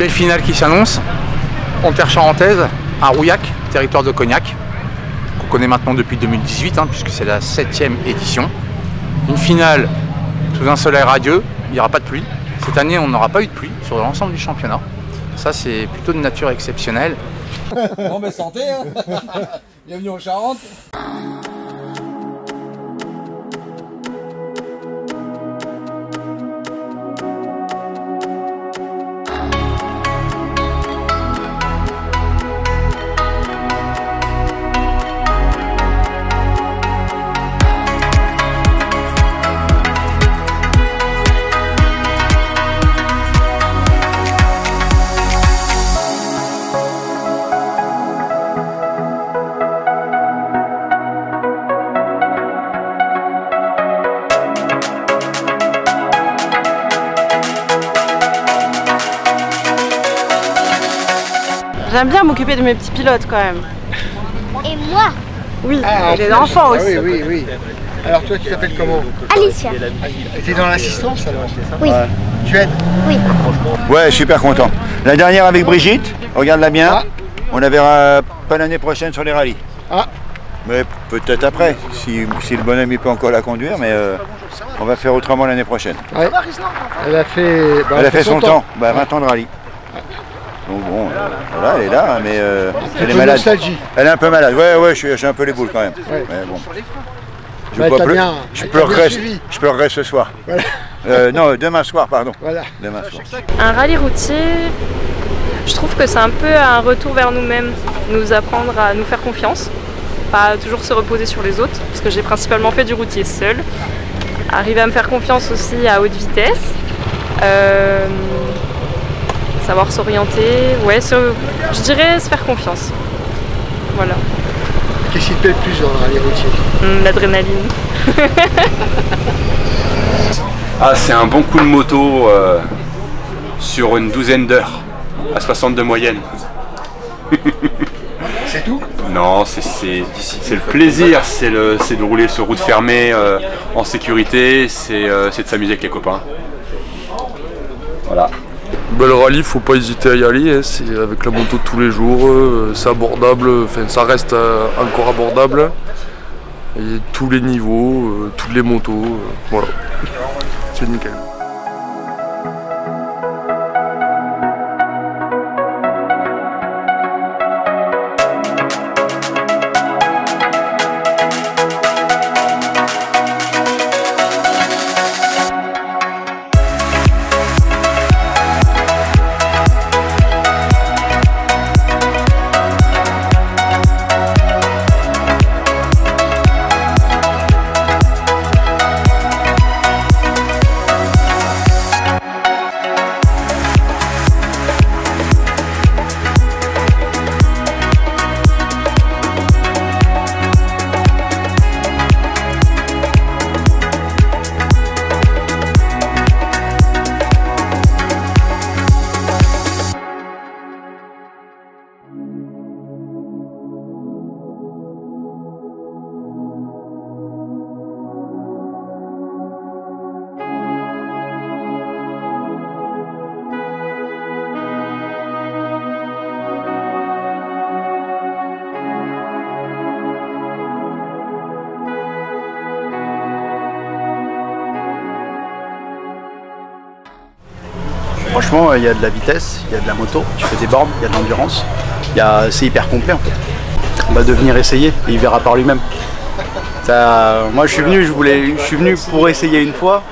belle finale qui s'annonce en terre charentaise, à Rouillac, territoire de Cognac, qu'on connaît maintenant depuis 2018, puisque c'est la 7e édition. Une finale sous un soleil radieux, il n'y aura pas de pluie. Cette année, on n'aura pas eu de pluie sur l'ensemble du championnat. Ça, c'est plutôt de nature exceptionnelle. Bon, ben santé, hein. Bienvenue en Charente. J'aime bien m'occuper de mes petits pilotes quand même. Et moi? Oui, et les enfants aussi. Oui. Alors toi, tu t'appelles comment? Alicia. Tu es dans l'assistance alors? Oui. Ouais. Tu aides? Oui. Ouais, super content. La dernière avec Brigitte, regarde-la bien. On la verra pas l'année prochaine sur les rallyes. Mais peut-être après, si le bonhomme il peut encore la conduire, mais on va faire autrement l'année prochaine. Ouais. Elle a fait, elle a fait son temps, 20 ans de rallye. Donc bon, voilà, elle est là, mais elle est malade. Nostalgie. Elle est un peu malade. Ouais, j'ai un peu les boules quand même. Ouais. Mais bon. Je pleurerai ce soir. Voilà. Non, demain soir, pardon. Voilà. Demain soir. Un rallye routier, je trouve que c'est un peu un retour vers nous-mêmes, nous apprendre à nous faire confiance, pas toujours se reposer sur les autres, parce que j'ai principalement fait du routier seul. Arriver à me faire confiance aussi à haute vitesse. Savoir s'orienter, je dirais se faire confiance. Voilà. Qu'est-ce qui te plaît le plus dans le rallye routier? L'adrénaline. C'est un bon coup de moto sur une douzaine d'heures, à 60 de moyenne. C'est tout? Non, c'est le plaisir, c'est de rouler sur route fermée en sécurité, c'est de s'amuser avec les copains. Voilà. Le rallye, faut pas hésiter à y aller, c'est avec la moto de tous les jours, c'est abordable, ça reste encore abordable. Et tous les niveaux, toutes les motos, voilà, c'est nickel. Franchement, il y a de la vitesse, il y a de la moto, tu fais des bornes, il y a de l'endurance. C'est hyper complet en fait. On va devenir essayer et il verra par lui-même. Moi je suis venu pour essayer une fois.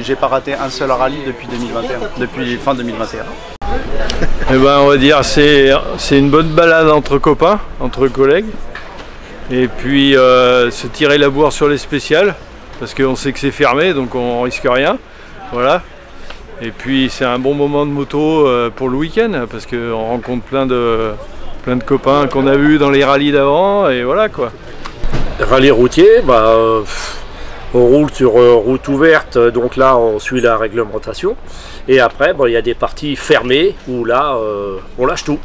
J'ai pas raté un seul rallye depuis 2021, depuis fin 2021. Eh ben, on va dire c'est une bonne balade entre copains, entre collègues. Et puis se tirer la bourre sur les spéciales, parce qu'on sait que c'est fermé, donc on risque rien. Voilà. Et puis c'est un bon moment de moto pour le week-end, parce qu'on rencontre plein de copains qu'on a vus dans les rallyes d'avant, et voilà quoi. Rallye routier, on roule sur route ouverte, donc là on suit la réglementation. Et après, il y a des parties fermées où là on lâche tout.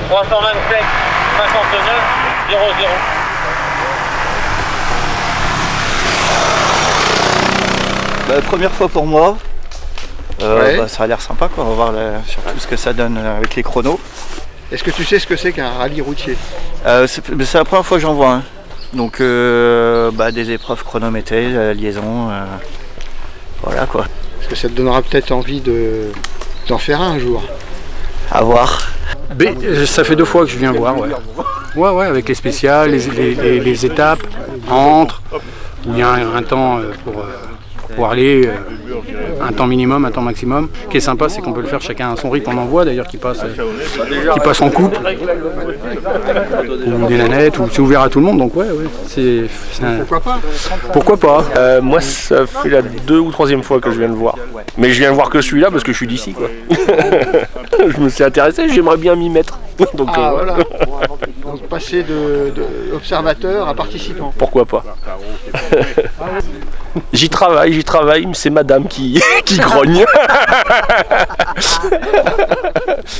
327 59 00. Première fois pour moi. Ça a l'air sympa, quoi. On va voir surtout ce que ça donne avec les chronos. Est-ce que tu sais ce que c'est qu'un rallye routier? C'est la première fois que j'en vois. Hein. Donc des épreuves chronométrées, liaison, voilà quoi. Est-ce que ça te donnera peut-être envie d'en faire un jour? À voir. Ça fait 2 fois que je viens voir, ouais. Ouais, avec les spéciales, les étapes, entre, où il y a un temps pour aller, un temps minimum, un temps maximum. Ce qui est sympa, c'est qu'on peut le faire chacun à son rythme. On en voit d'ailleurs qui passe en couple, ou des nanettes, ou c'est ouvert à tout le monde, donc ouais. Pourquoi pas? Pourquoi pas? Moi, ça fait la 2e ou 3e fois que je viens le voir. Mais je viens voir que celui-là parce que je suis d'ici, quoi. Je me suis intéressé, j'aimerais bien m'y mettre. Donc, voilà. Donc passer d'observateur à participant. Pourquoi pas? J'y travaille, mais c'est madame qui grogne.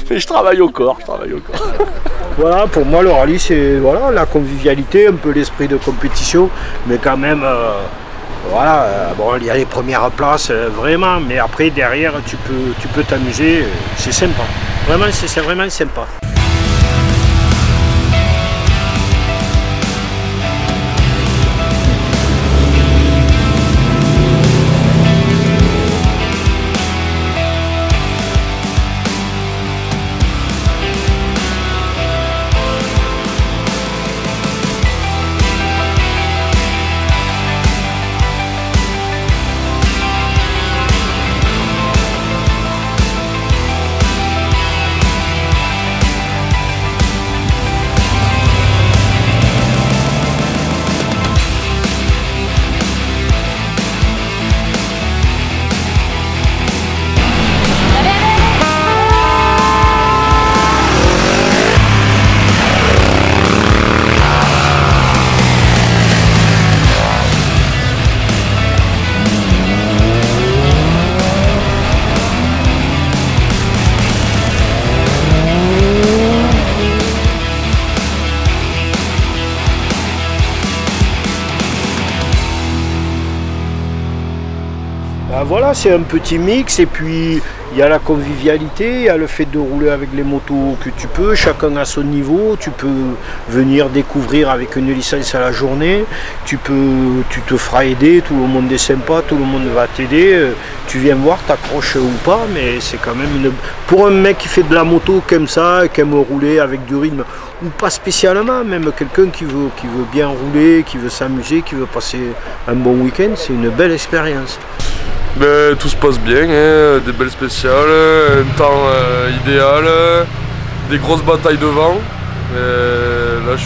Mais je travaille au corps. Voilà, pour moi le rallye c'est la convivialité, un peu l'esprit de compétition, mais quand même il y a les premières places vraiment, mais après derrière tu peux t'amuser, c'est sympa. Vraiment c'est vraiment sympa. Voilà, c'est un petit mix et puis il y a la convivialité, il y a le fait de rouler avec les motos que tu peux, chacun à son niveau, tu peux venir découvrir avec une licence à la journée, tu te feras aider, tout le monde est sympa, tout le monde va t'aider, tu viens voir, t'accroches ou pas, mais c'est quand même pour un mec qui fait de la moto comme ça, qui aime rouler avec du rythme, ou pas spécialement, même quelqu'un qui veut bien rouler, qui veut s'amuser, qui veut passer un bon week-end, c'est une belle expérience. Tout se passe bien, hein, des belles spéciales, un temps idéal, des grosses batailles devant. Là je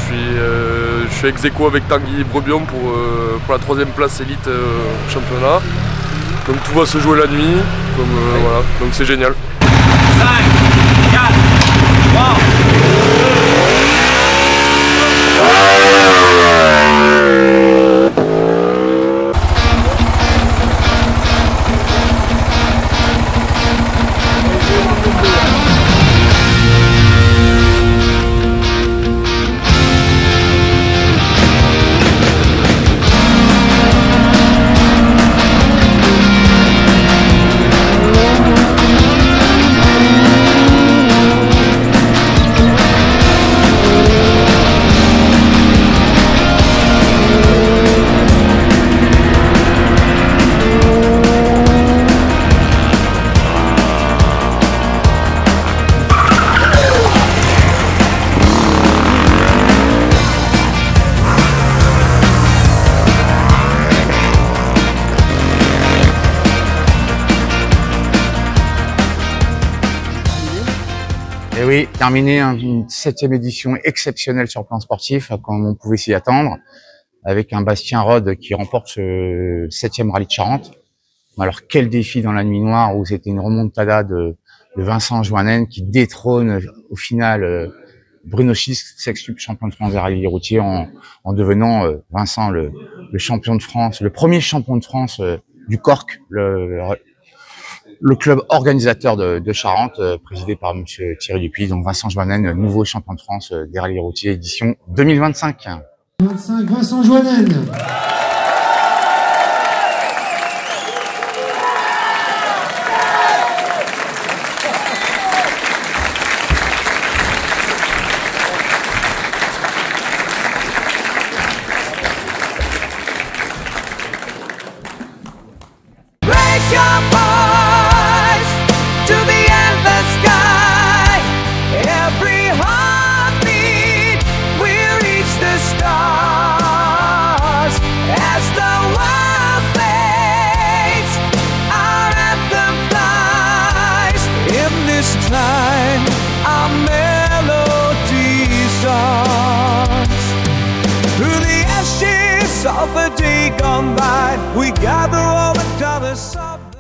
suis ex-aequo avec Tanguy Brebion pour la 3e place élite au championnat. Donc tout va se jouer la nuit, voilà, donc c'est génial. 5, 4, 3. Et oui, terminé une 7e édition exceptionnelle sur le plan sportif, comme on pouvait s'y attendre, avec un Bastien Rode qui remporte ce 7e rallye de Charente. Alors quel défi dans la nuit noire, où c'était une remontada de Vincent Joanen qui détrône au final Bruno Schist, sextuple champion de France des rallyes routiers, en devenant Vincent le champion de France, le premier champion de France du Cork, le club organisateur de Charente, présidé par M. Thierry Dupuis, donc Vincent Joanen, nouveau champion de France des rallyes routiers édition 2025. 25, Vincent Joanen. Our melody songs through the ashes of a day gone by. We gather all the colors of the